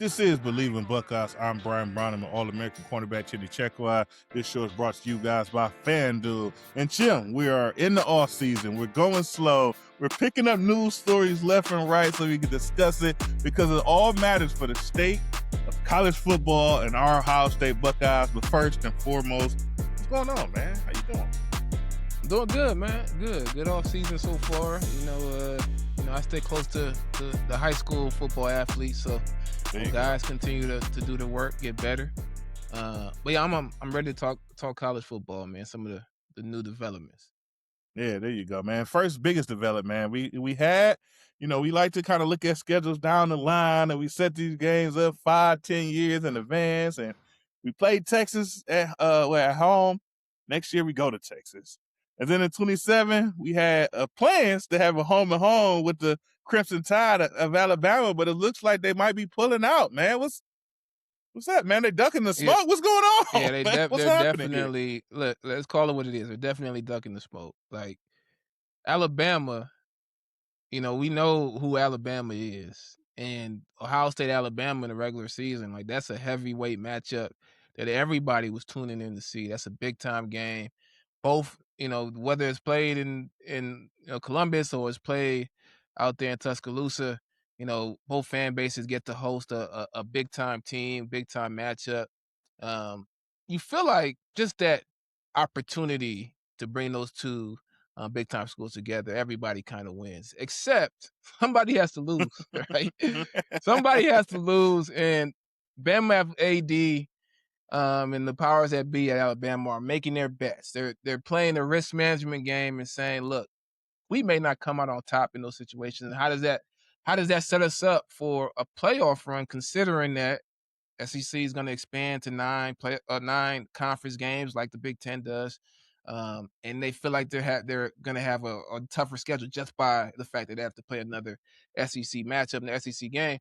This is Bleav in Buckeyes. I'm Bryant. I'm an All-American cornerback, Chekwa. This show is brought to you guys by FanDuel. And Chim, we are in the offseason. We're going slow. We're picking up news stories left and right so we can discuss it because it all matters for the state of college football and our Ohio State Buckeyes. But first and foremost, what's going on, man? How you doing? Doing good, man. Good off season so far. I stay close to the high school football athletes, so guys continue to do the work, get better. But yeah, I'm ready to talk college football, man. Some of the new developments. Yeah, there you go, man. First biggest development, man. We had, we like to kind of look at schedules down the line, and we set these games up 5-10 years in advance. And we played Texas at home. Next year we go to Texas. And then in 27, we had plans to have a home and home with the Crimson Tide of Alabama, but it looks like they might be pulling out, man. What's that, man? They're ducking the smoke. Yeah. What's going on? Yeah, they're definitely look. Let's call it what it is. They're definitely ducking the smoke. Like Alabama, we know who Alabama is, and Ohio State, Alabama in the regular season, like that's a heavyweight matchup that everybody was tuning in to see. That's a big time game. Both, whether it's played in Columbus or it's played out there in Tuscaloosa, both fan bases get to host a big time team, big time matchup. You feel like just that opportunity to bring those two big time schools together, everybody kind of wins, except somebody has to lose, right? Somebody has to lose, and Bama have AD. And the powers that be at Alabama are making their bets. They're playing the risk management game and saying, look, we may not come out on top in those situations. How does that set us up for a playoff run, considering that SEC is going to expand to 9 conference games like the Big Ten does, and they feel like they're going to have a tougher schedule just by the fact that they have to play another SEC matchup in the SEC game.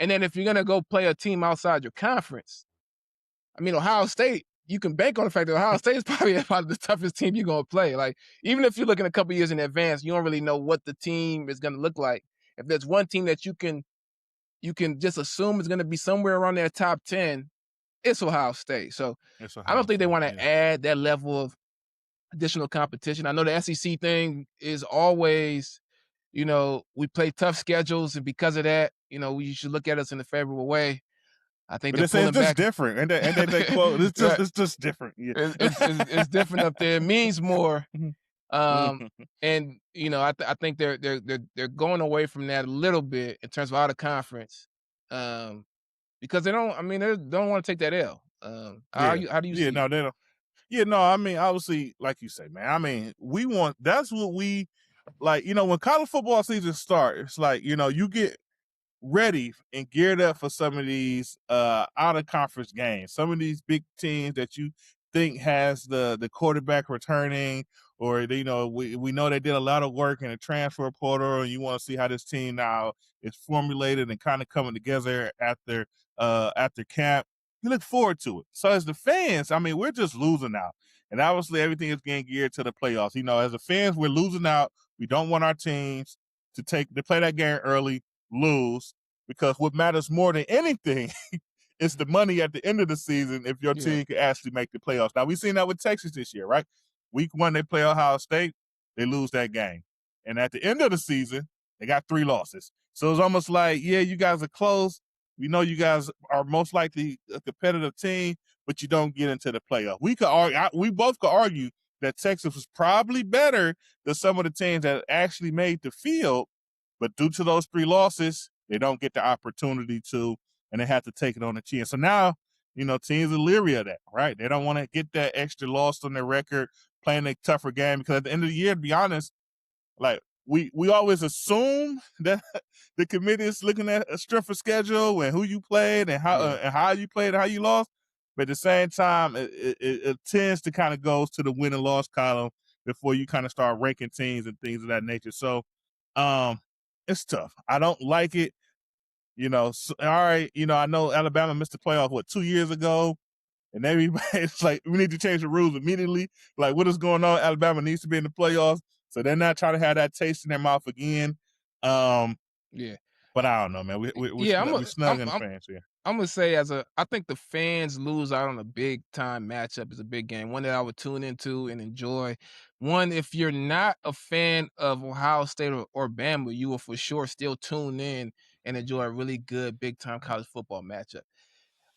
And then if you're going to go play a team outside your conference, I mean, Ohio State, you can bank on the fact that Ohio State is probably the toughest team you're going to play. Like, even if you're looking a couple years in advance, you don't really know what the team is going to look like. If there's one team that you can just assume is going to be somewhere around their top 10, it's Ohio State. So I don't think they want to add that level of additional competition. I know the SEC thing is always, we play tough schedules, and because of that, you should look at us in a favorable way. I think it's just different, and they quote. It's just different. Yeah. It's different up there. It means more, and I think they're going away from that a little bit in terms of out of conference, because they don't want to take that L. How do you see? Yeah, no, they don't. Yeah, no, I mean, obviously, like you say, man. I mean, that's what we like. When college football season starts, it's like you get ready and geared up for some of these out of conference games, some of these big teams that you think has the quarterback returning, or we know they did a lot of work in the transfer portal, and you want to see how this team now is formulated and kind of coming together after camp. You look forward to it. So as the fans, I mean, we're just losing out, and obviously everything is getting geared to the playoffs. As the fans, we're losing out. We don't want our teams to play that game early, lose, because what matters more than anything is the money at the end of the season if your team can actually make the playoffs. Now, we've seen that with Texas this year, right? Week 1, they play Ohio State, they lose that game. And at the end of the season, they got 3 losses. So it's almost like, yeah, you guys are close. We know you guys are most likely a competitive team, but you don't get into the playoff. We both could argue that Texas was probably better than some of the teams that actually made the field, but due to those 3 losses, they don't get the opportunity to, and they have to take it on the chin. So now, teams are leery of that, right? They don't want to get that extra loss on their record, playing a tougher game, because at the end of the year, to be honest, like we always assume that the committee is looking at a strength of schedule and who you played and how you played and how you lost. But at the same time, it tends to kind of goes to the win and loss column before you kind of start ranking teams and things of that nature. So it's tough. I don't like it. All right, I know Alabama missed the playoff, 2 years ago? And everybody's like, we need to change the rules immediately. Like, what is going on? Alabama needs to be in the playoffs. So they're not trying to have that taste in their mouth again. Yeah. But I don't know, man. We snug in the fans here. I'm gonna say I think the fans lose out on a big time matchup. Is a big game, one that I would tune into and enjoy. One, if you're not a fan of Ohio State or Bama, you will for sure still tune in and enjoy a really good big time college football matchup.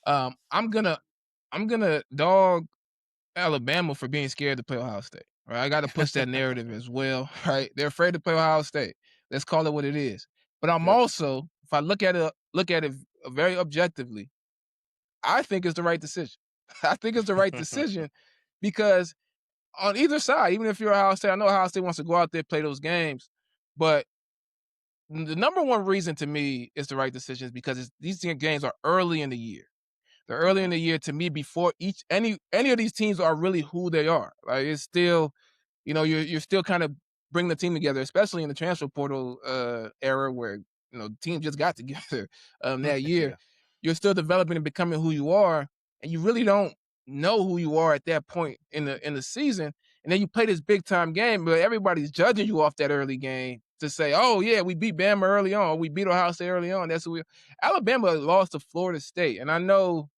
I'm gonna dog Alabama for being scared to play Ohio State. Right, I got to push that narrative as well. Right, they're afraid to play Ohio State. Let's call it what it is. But I'm also, if I look at it very objectively, I think it's the right decision. I think it's the right decision because on either side, even if you're Ohio State, I know Ohio State wants to go out there play those games, but the number one reason to me is the right decision is because these games are early in the year. They're early in the year to me before any of these teams are really who they are. Like it's still, you're still kind of bringing the team together, especially in the transfer portal era where teams just got together that year. Yeah. You're still developing and becoming who you are, and you really don't know who you are at that point in the season. And then you play this big time game, but everybody's judging you off that early game to say, "Oh yeah, we beat Bama early on, we beat Ohio State early on." That's what Alabama lost to Florida State, and I know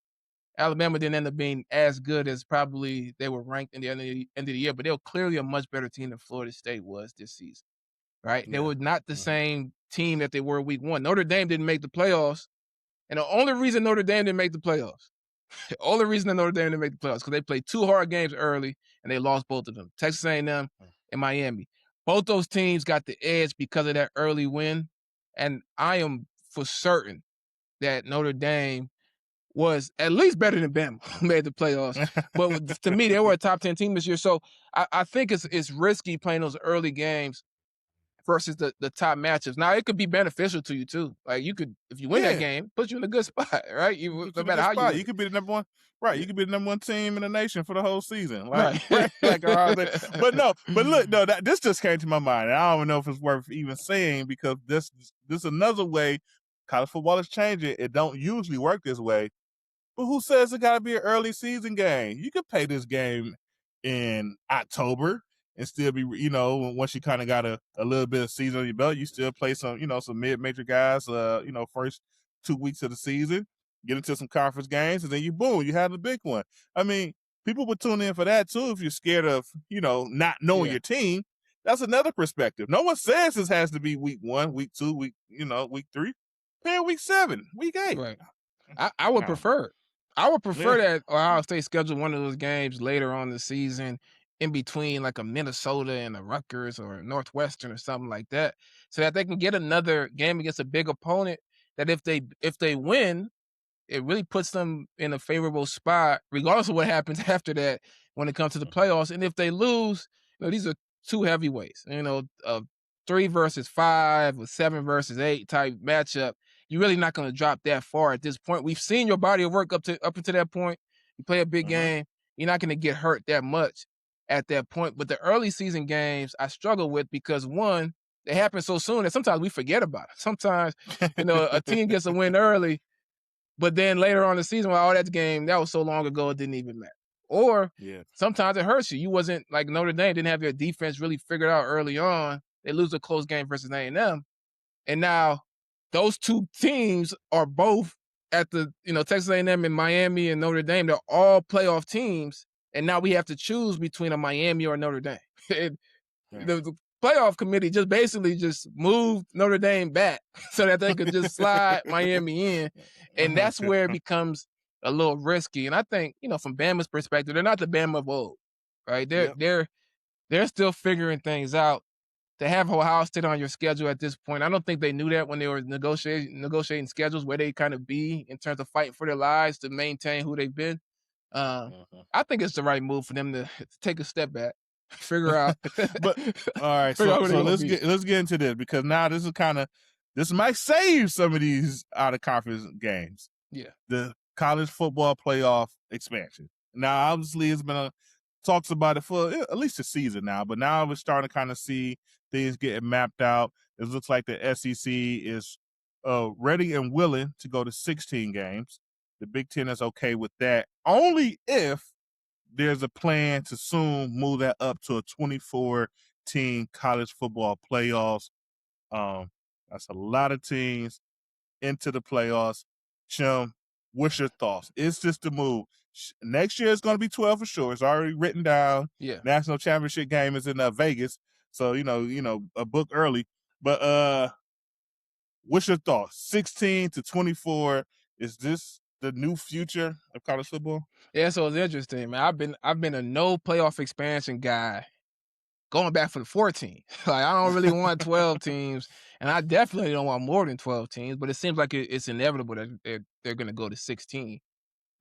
Alabama didn't end up being as good as probably they were ranked in the end of the year, but they were clearly a much better team than Florida State was this season, right? They Yeah. were not the same team that they were week one. Notre Dame didn't make the playoffs, and the only reason Notre Dame didn't make the playoffs, the only reason that Notre Dame didn't make the playoffs, because they played two hard games early and they lost both of them, Texas A&M and Miami. Both those teams got the edge because of that early win, and I am for certain that Notre Dame was at least better than Bama, who made the playoffs. But to me, they were a top 10 team this year. So I think it's risky playing those early games versus the top matchups. Now, it could be beneficial to you, too. Like, you could, if you win that game, put you in a good spot, right? No matter how you win. You could be the number one. Right. Yeah. You could be the number one team in the nation for the whole season. Like, right. like But look, this just came to my mind. And I don't even know if it's worth even saying because this is another way college football is changing. It don't usually work this way. But who says it got to be an early season game? You could play this game in October and still be, once you kind of got a little bit of season on your belt, you still play some, some mid-major guys, first 2 weeks of the season, get into some conference games, and then you have the big one. I mean, people would tune in for that too if you're scared of, not knowing your team. That's another perspective. No one says this has to be week 1, week 2, week 3. Play week 7, week 8. Right. I would prefer it. I would prefer that Ohio State schedule one of those games later on in the season in between like a Minnesota and a Rutgers or a Northwestern or something like that so that they can get another game against a big opponent that if they win, it really puts them in a favorable spot regardless of what happens after that when it comes to the playoffs. And if they lose, these are two heavyweights, a 3 versus 5 or 7 versus 8 type matchup. You're really not going to drop that far at this point. We've seen your body of work up until that point. You play a big game, you're not going to get hurt that much at that point. But the early season games I struggle with because one, they happen so soon that sometimes we forget about it. Sometimes, a team gets a win early, but then later on in the season, that game, that was so long ago, it didn't even matter. Or sometimes it hurts you. You wasn't like Notre Dame didn't have your defense really figured out early on. They lose a close game versus A&M. And now those two teams are both at the, Texas A&M and Miami and Notre Dame. They're all playoff teams. And now we have to choose between a Miami or Notre Dame. The playoff committee just basically moved Notre Dame back so that they could just slide Miami in. And that's where it becomes a little risky. And I think, from Bama's perspective, they're not the Bama of old, right? They're still figuring things out. To have Ohio State on your schedule at this point, I don't think they knew that when they were negotiating schedules where they kind of be in terms of fighting for their lives to maintain who they've been. I think it's the right move for them to take a step back, figure out. But all right, so let's get into this because now this might save some of these out of conference games. Yeah, the college football playoff expansion. Now, obviously, it's been talks about it for at least a season now, but now we're starting to kind of see things getting mapped out. It looks like the SEC is ready and willing to go to 16 games. The Big Ten is okay with that, only if there's a plan to soon move that up to a 24-team college football playoffs. That's a lot of teams into the playoffs. Chim, What's your thoughts? It's just the move. Next year it's going to be 12 for sure. It's already written down. Yeah. National championship game is in Vegas, so a book early. But what's your thoughts? 16 to 24. Is this the new future of college football? Yeah, so it's interesting, man. I've been a no playoff expansion guy going back for the 14. Like, I don't really want 12 teams, and I definitely don't want more than 12 teams, but it seems like it's inevitable that they're going to go to 16.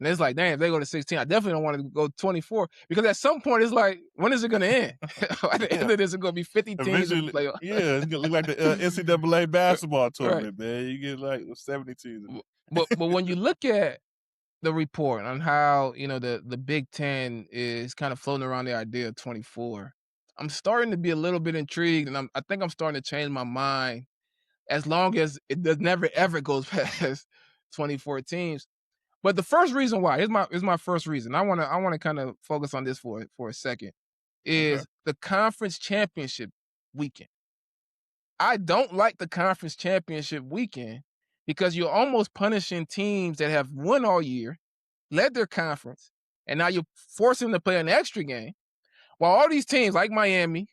And it's like, damn, if they go to 16, I definitely don't want to go 24, because at some point it's like, when is it going to end? At the end of this, it's going to be 50 teams in the playoff. Yeah, it's going to look like the NCAA basketball tournament, right. Man. You get like 70 teams. But when you look at the report on how, the Big Ten is kind of floating around the idea of 24, I'm starting to be a little bit intrigued, and I think I'm starting to change my mind, as long as it never ever goes past 24 teams. But the first reason why, here's my first reason. I wanna kind of focus on this for a second, is the conference championship weekend. I don't like the conference championship weekend, because you're almost punishing teams that have won all year, led their conference, and now you're forcing them to play an extra game, while all these teams like Miami,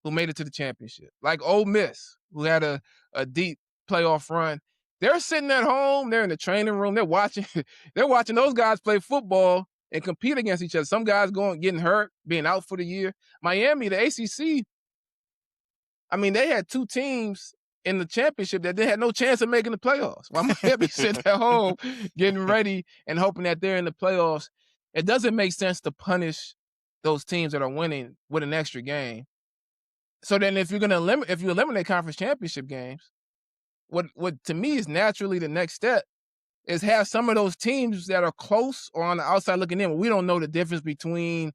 who made it to the championship, like Ole Miss, who had a deep playoff run, they're sitting at home, they're in the training room, they're watching those guys play football and compete against each other. Some guys getting hurt, being out for the year. Miami, the ACC, I mean, they had two teams in the championship that they had no chance of making the playoffs. While Miami sitting at home getting ready and hoping that they're in the playoffs. It doesn't make sense to punish those teams that are winning with an extra game. So then if you eliminate conference championship games, what to me is naturally the next step is have some of those teams that are close or on the outside looking in. We don't know the difference between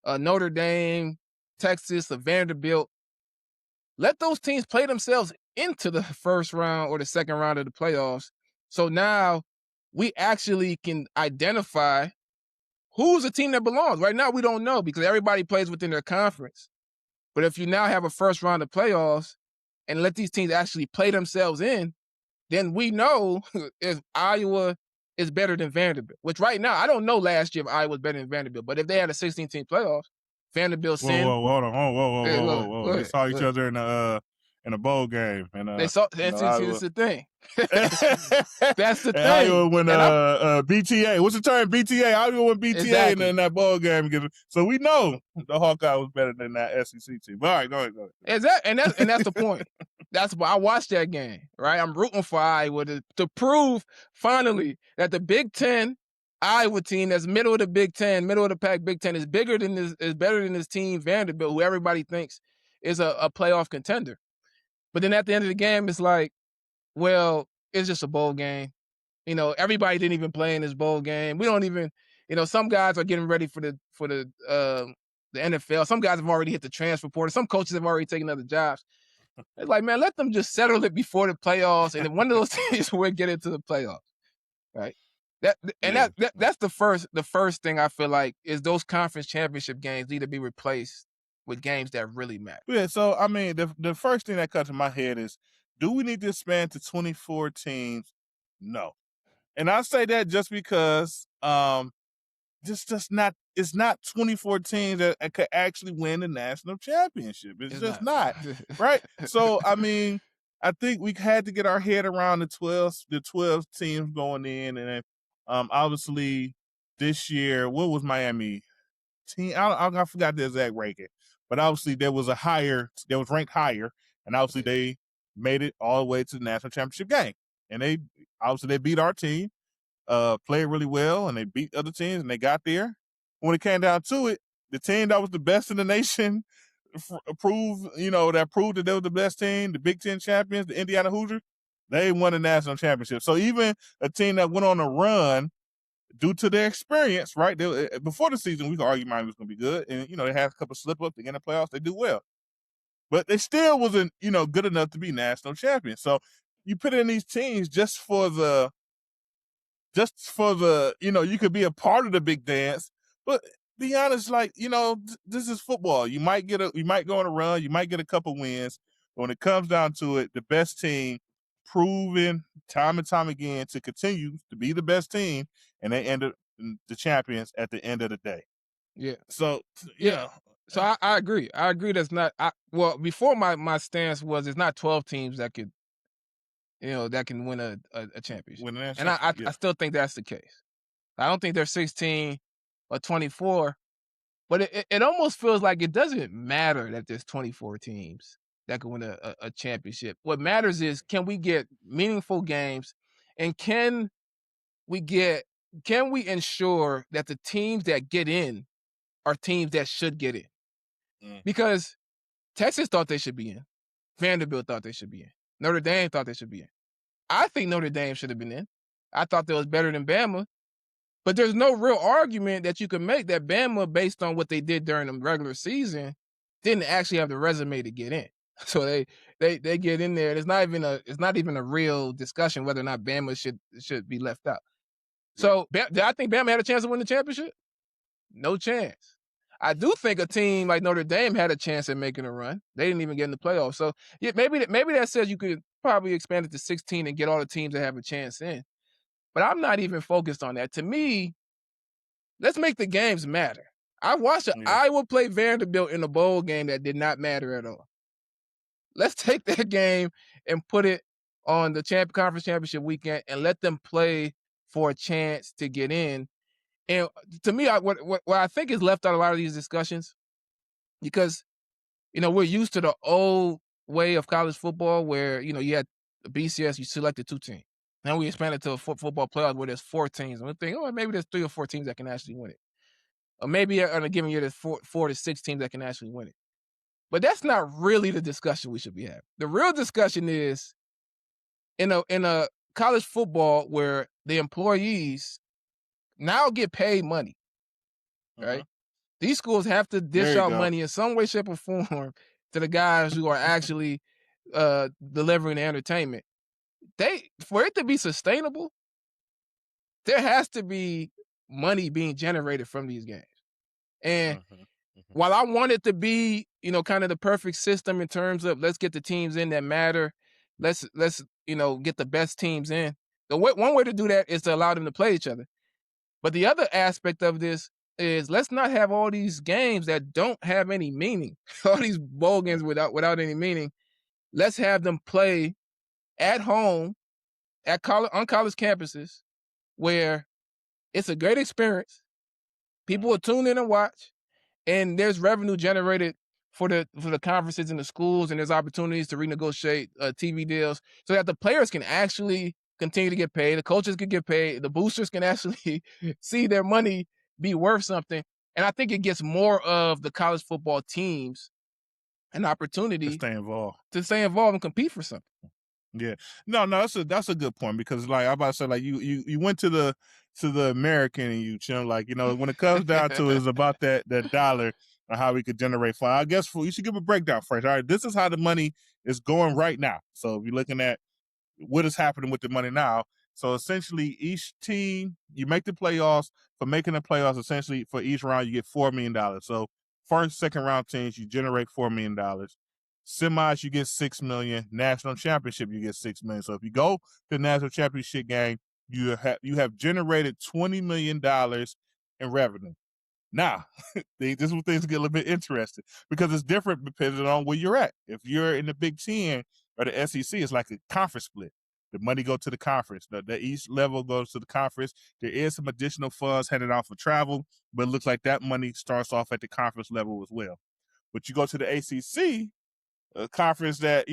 Notre Dame, Texas, or Vanderbilt. Let those teams play themselves into the first round or the second round of the playoffs. So now we actually can identify who's a team that belongs. Right now we don't know, because everybody plays within their conference. But if you now have a first round of playoffs and let these teams actually play themselves in, then we know if Iowa is better than Vanderbilt. Which right now, I don't know last year if Iowa was better than Vanderbilt. But if they had a 16-team playoffs, Vanderbilt sent. Hold on. Whoa. They saw each other in a bowl game. And they saw, and see, that's the thing. That's the thing. Iowa win BTA. What's the term? BTA. Iowa win BTA exactly. in that bowl game. So we know the Hawkeye was better than that SEC team. But all right, go ahead. Exactly, and that's the point. That's why I watched that game, right? I'm rooting for Iowa to prove finally that the Big Ten Iowa team, that's middle of the Big Ten, middle of the pack Big Ten, is better than this team Vanderbilt, who everybody thinks is a playoff contender. But then at the end of the game, it's like, well, it's just a bowl game. Everybody didn't even play in this bowl game. We don't even, some guys are getting ready for the NFL. Some guys have already hit the transfer portal. Some coaches have already taken other jobs. It's like, man, let them just settle it before the playoffs, and then one of those teams will get into the playoffs, right? That's the first thing I feel like is those conference championship games need to be replaced with games that really matter. Yeah, so I mean, the first thing that comes to my head is, do we need to expand to 24 teams? No. And I say that just because it's not 24 teams that could actually win the national championship. It's just not. Right? So, I mean, I think we had to get our head around the 12 teams going in. And obviously this year, what was Miami team? I forgot the exact ranking. But obviously there was ranked higher. And obviously they made it all the way to the national championship game. And they beat our team. Played really well, and they beat other teams, and they got there. When it came down to it, the team that was the best in the nation proved that they were the best team, the Big Ten champions, the Indiana Hoosiers, they won the national championship. So even a team that went on a run due to their experience, right? Before the season, we could argue Miami was going to be good, and they had a couple slip-ups. They get in the playoffs, they do well. But they still wasn't, good enough to be national champions. So you put in these teams just for the, you could be a part of the big dance, but be honest, this is football. You might go on a run, you might get a couple wins. But when it comes down to it, the best team proven time and time again to continue to be the best team, and they end up the champions at the end of the day. Yeah. So yeah. So I agree. I agree. That's not. Well, before my stance was it's not 12 teams that could, that can win a championship, Win and I still think that's the case. I don't think they're 16 or 24, but it almost feels like it doesn't matter that there's 24 teams that can win a championship. What matters is, can we get meaningful games, and can we ensure that the teams that get in are teams that should get in? Because Texas thought they should be in. Vanderbilt thought they should be in. Notre Dame thought they should be in. I think Notre Dame should have been in. I thought they was better than Bama. But there's no real argument that you can make that Bama, based on what they did during the regular season, didn't actually have the resume to get in. So they get in there. It's not even a real discussion whether or not Bama should be left out. So did I think Bama had a chance to win the championship? No chance. I do think a team like Notre Dame had a chance at making a run. They didn't even get in the playoffs. So yeah, maybe that says you could probably expand it to 16 and get all the teams that have a chance in. But I'm not even focused on that. To me, let's make the games matter. I watched Iowa play Vanderbilt in a bowl game that did not matter at all. Let's take that game and put it on the conference championship weekend and let them play for a chance to get in. And to me, what I think is left out of a lot of these discussions, because we're used to the old way of college football where you had the BCS, you selected 2 teams. Now we expanded to a football playoff where there's 4 teams, and we think, maybe there's 3 or 4 teams that can actually win it, or maybe on a given year there's 4 to 6 teams that can actually win it. But that's not really the discussion we should be having. The real discussion is in a college football where the employees now get paid money, right? These schools have to dish out money in some way, shape, or form to the guys who are actually delivering the entertainment. For it to be sustainable, there has to be money being generated from these games. And while I want it to be, kind of the perfect system in terms of let's get the teams in that matter, let's get the best teams in. One way to do that is to allow them to play each other. But the other aspect of this is, let's not have all these games that don't have any meaning, all these bowl games without any meaning. Let's have them play at home, on college campuses, where it's a great experience. People will tune in and watch, and there's revenue generated for the conferences and the schools, and there's opportunities to renegotiate TV deals so that the players can actually continue to get paid, the coaches can get paid, the boosters can actually see their money be worth something. And I think it gets more of the college football teams an opportunity to stay involved and compete for something. Yeah, no, that's a good point, because like I'm about to say, like you went to the American and when it comes down to it, it's about that dollar and how we could generate fun. I guess you should give a breakdown first. All right, this is how the money is going right now. So if you're looking at what is happening with the money now, so essentially each team, you make the playoffs. For making the playoffs, essentially for each round you get $4 million. So first, second round teams, you generate $4 million. Semis, you get $6 million. National championship, you get $6 million. So if you go to the national championship game, you have generated $20 million in revenue. Now, this is where things get a little bit interesting, because it's different depending on where you're at. If you're in the Big Ten or the SEC, it's like a conference split. The money goes to the conference. The each level goes to the conference. There is some additional funds handed out for travel, but it looks like that money starts off at the conference level as well. But you go to the ACC, a conference that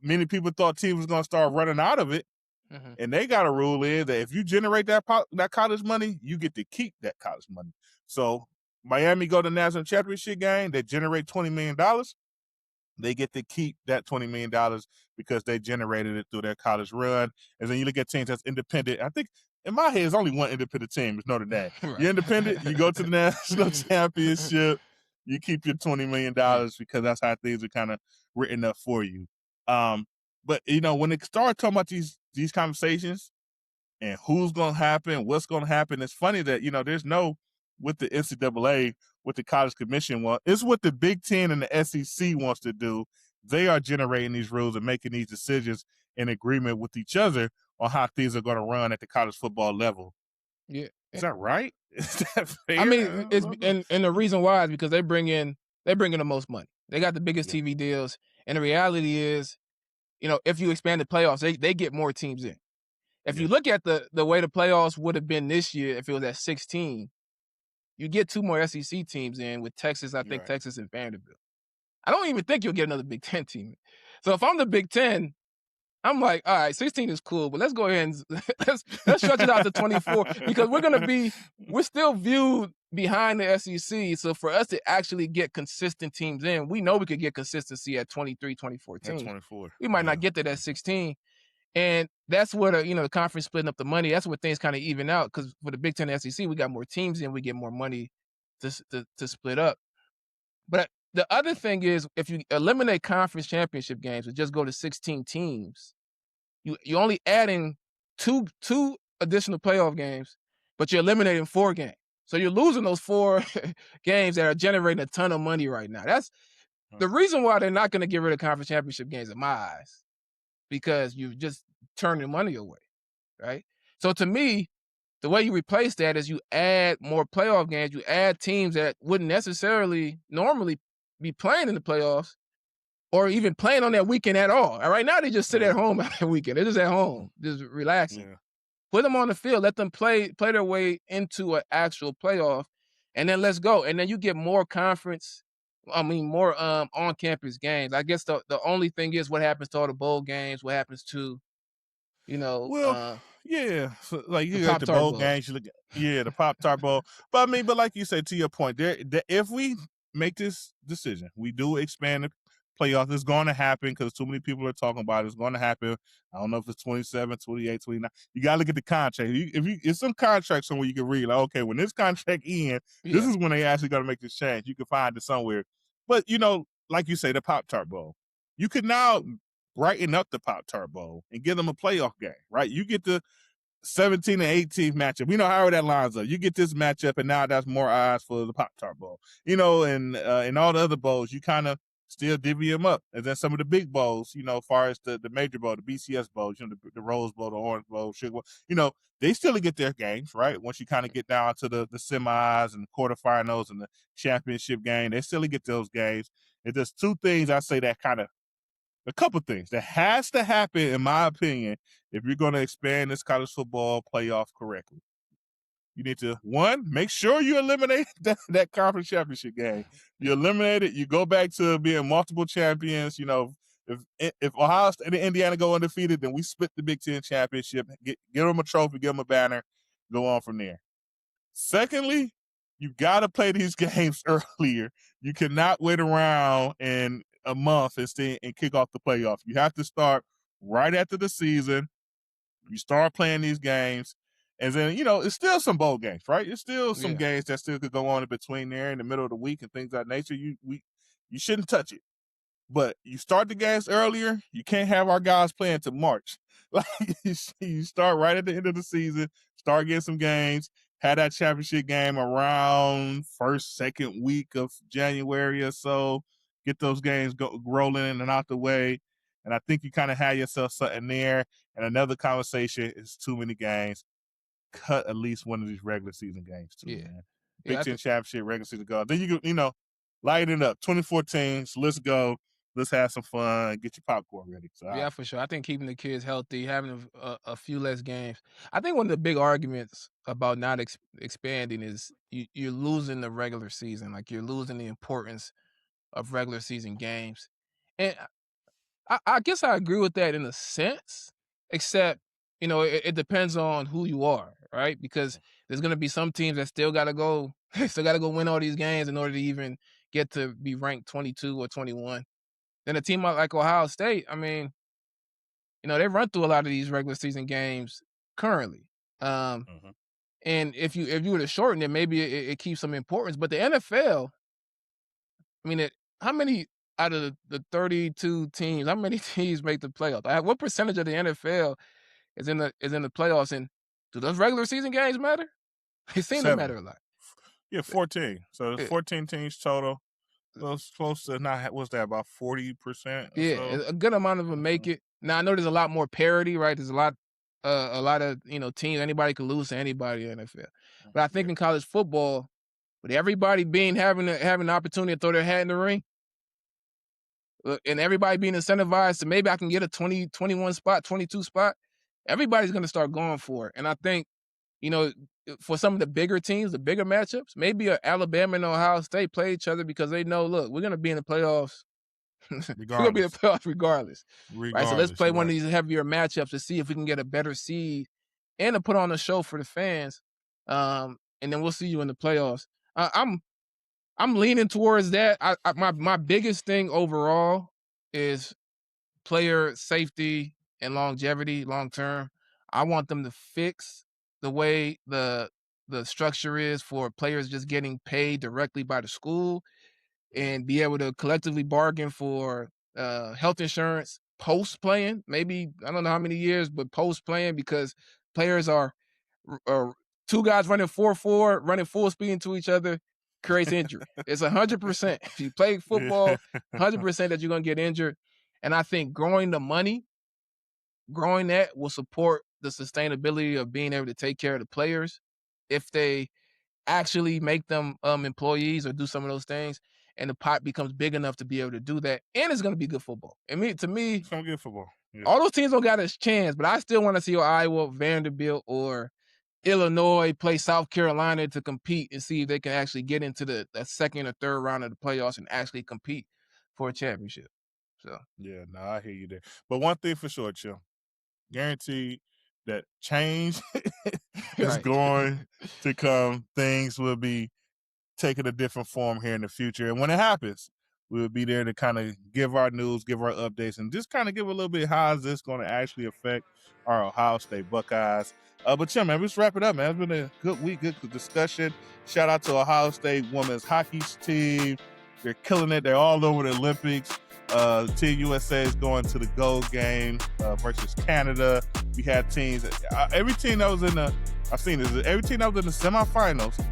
many people thought teams was going to start running out of it, and they got a rule in that if you generate that college money, you get to keep that college money. So Miami go to the national championship game, they generate $20 million. They get to keep that $20 million because they generated it through their college run. And then you look at teams that's independent. I think in my head, there's only one independent team. It's Notre Dame. Right. You're independent. You go to the national championship. You keep your $20 million because that's how things are kind of written up for you. But when it started talking about these conversations and who's going to happen, what's going to happen, it's funny that there's no, with the NCAA, what the college commission wants. It's what the Big Ten and the SEC wants to do. They are generating these rules and making these decisions, in agreement with each other on how things are going to run at the college football level. Yeah. Is that right? Is that fair? I mean, it's and the reason why is because they bring in the most money. They got the biggest TV deals, and the reality is, if you expand the playoffs, they get more teams in. If you look at the way the playoffs would have been this year, if it was at 16, you get 2 more SEC teams in with Texas. I think Texas and Vanderbilt. I don't even think you'll get another Big Ten team. So if I'm the Big Ten, I'm like, all right, 16 is cool, but let's go ahead and let's stretch it out to 24 because we're still viewed behind the SEC. So for us to actually get consistent teams in, we know we could get consistency at 23, 24 teams. At 24. We might not get that at 16. And that's where the conference splitting up the money. That's where things kind of even out because for the Big Ten and SEC, we got more teams in, we get more money to split up. But the other thing is, if you eliminate conference championship games and just go to 16 teams, you're only adding two additional playoff games, but you're eliminating 4 games. So you're losing those 4 games that are generating a ton of money right now. That's the reason why they're not going to get rid of conference championship games in my eyes, because you're just turning money away, right? So to me, the way you replace that is you add more playoff games. You add teams that wouldn't necessarily normally be playing in the playoffs or even playing on that weekend at all. And right now, they just sit at home that weekend. They're just at home, just relaxing. Yeah. Put them on the field. Let them play their way into an actual playoff, and then let's go. And then you get more more on-campus games. I guess the only thing is what happens to all the bowl games, what happens to so, like you got the bowl games, you look at the Pop-Tart Bowl. But like you said, to your point, if we make this decision, we do expand the playoffs. It's going to happen because too many people are talking about it. It's going to happen. I don't know if it's 27, 28, 29. You got to look at the contract. If some contract somewhere you can read, like, okay, when this contract ends, this is when they actually got to make this change. You can find it somewhere. But, like you say, the Pop-Tart Bowl, you could now brighten up the Pop-Tart Bowl and give them a playoff game, right? You get the 17 and 18 matchup. However that lines up. You get this matchup, and now that's more eyes for the Pop-Tart Bowl. And in all the other bowls, you kind of still divvy them up. And then some of the big bowls, as far as the major bowl, the BCS bowls, the Rose Bowl, the Orange Bowl, Sugar Bowl, they still get their games, right? Once you kind of get down to the semis and the quarterfinals and the championship game, they still get those games. And there's 2 things I say that kind of a couple things that has to happen, in my opinion, if you're going to expand this college football playoff correctly. You need to, 1, make sure you eliminate that conference championship game. You eliminate it, you go back to being multiple champions. If Ohio State and Indiana go undefeated, then we split the Big Ten championship, get them a trophy, give them a banner, go on from there. Secondly, you got to play these games earlier. You cannot wait around and a month and kick off the playoffs. You have to start right after the season. You start playing these games, and then it's still some bowl games, right? It's still some games that still could go on in between there in the middle of the week and things of that nature. You shouldn't touch it, but you start the games earlier. You can't have our guys playing to March. Like you start right at the end of the season, start getting some games. Had that championship game around first, second week of January or so. Get those games rolling and out the way. And I think you kind of had yourself something there. And another conversation is too many games. Cut at least one of these regular season games too, man. Big Ten championship, regular season go. Then you can, lighten it up. 2014, so let's go. Let's have some fun. Get your popcorn ready. So, yeah, for sure. I think keeping the kids healthy, having a few less games. I think one of the big arguments about not expanding is you're losing the regular season. Like you're losing the importance of regular season games. And I guess I agree with that in a sense, except, it depends on who you are, right? Because there's going to be some teams that still got to go win all these games in order to even get to be ranked 22 or 21. Then a team like Ohio State, they run through a lot of these regular season games currently. And if you were to shorten it, maybe it keeps some importance. But the NFL, how many out of the 32 teams, how many teams make the playoffs? What percentage of the NFL is in the playoffs? And do those regular season games matter? They seem to matter a lot. Yeah, 14. So there's 14 teams total. Those close to what's that, about 40%? Yeah, so? A good amount of them make it. Now I know there's a lot more parity, right? There's a lot of teams. Anybody could lose to anybody in the NFL. But I think in college football, with everybody having the opportunity to throw their hat in the ring, and everybody being incentivized to maybe I can get a 20, 21 spot, 22 spot, everybody's going to start going for it. And I think, for some of the bigger teams, the bigger matchups, maybe Alabama and Ohio State play each other because they know, look, we're going to be in the playoffs. We're going to be in the playoffs regardless. Right? So let's play one of these heavier matchups to see if we can get a better seed and to put on a show for the fans. And then we'll see you in the playoffs. I'm leaning towards that. My biggest thing overall is player safety and longevity long term. I want them to fix the way the structure is for players just getting paid directly by the school and be able to collectively bargain for health insurance post playing. Maybe, I don't know how many years, but post playing, because players are two guys running 4-4, running full speed into each other, creates injury. It's 100%. If you play football, 100% that you're going to get injured. And I think growing that will support the sustainability of being able to take care of the players if they actually make them employees or do some of those things, and the pot becomes big enough to be able to do that. And it's going to be good football. To me, it's going to be good football. Yeah. All those teams don't got a chance, but I still want to see Iowa, Vanderbilt, or Illinois play South Carolina to compete and see if they can actually get into the second or third round of the playoffs and actually compete for a championship. So yeah, no, I hear you there. But one thing for sure, Chim, guaranteed that change is going to come. Things will be taking a different form here in the future. And when it happens, we'll be there to kind of give our news, give our updates, and just kind of give a little bit how is this going to actually affect our Ohio State Buckeyes. But Chim, man, let's wrap it up, man. It's been a good week, good discussion. Shout out to Ohio State women's hockey team. They're killing it. They're all over the Olympics. Team USA is going to the gold game versus Canada. We had teams. Every team that was in the semifinals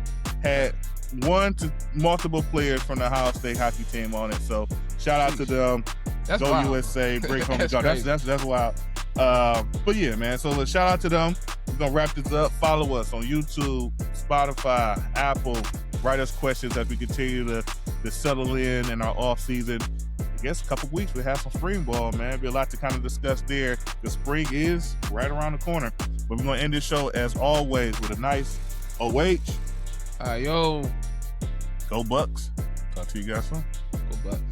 had one to multiple players from the Ohio State hockey team on it. So shout out to them. That's Go wild. USA, break home. That's wild. But yeah, man. So let's shout out to them. We're gonna wrap this up. Follow us on YouTube, Spotify, Apple. Write us questions as we continue to settle in our off season. I guess a couple weeks we have some spring ball, man. Be a lot to kind of discuss there. The spring is right around the corner. But we're gonna end this show as always with a nice OH. Yo. Go Bucks. Talk to you guys soon. Go Bucks.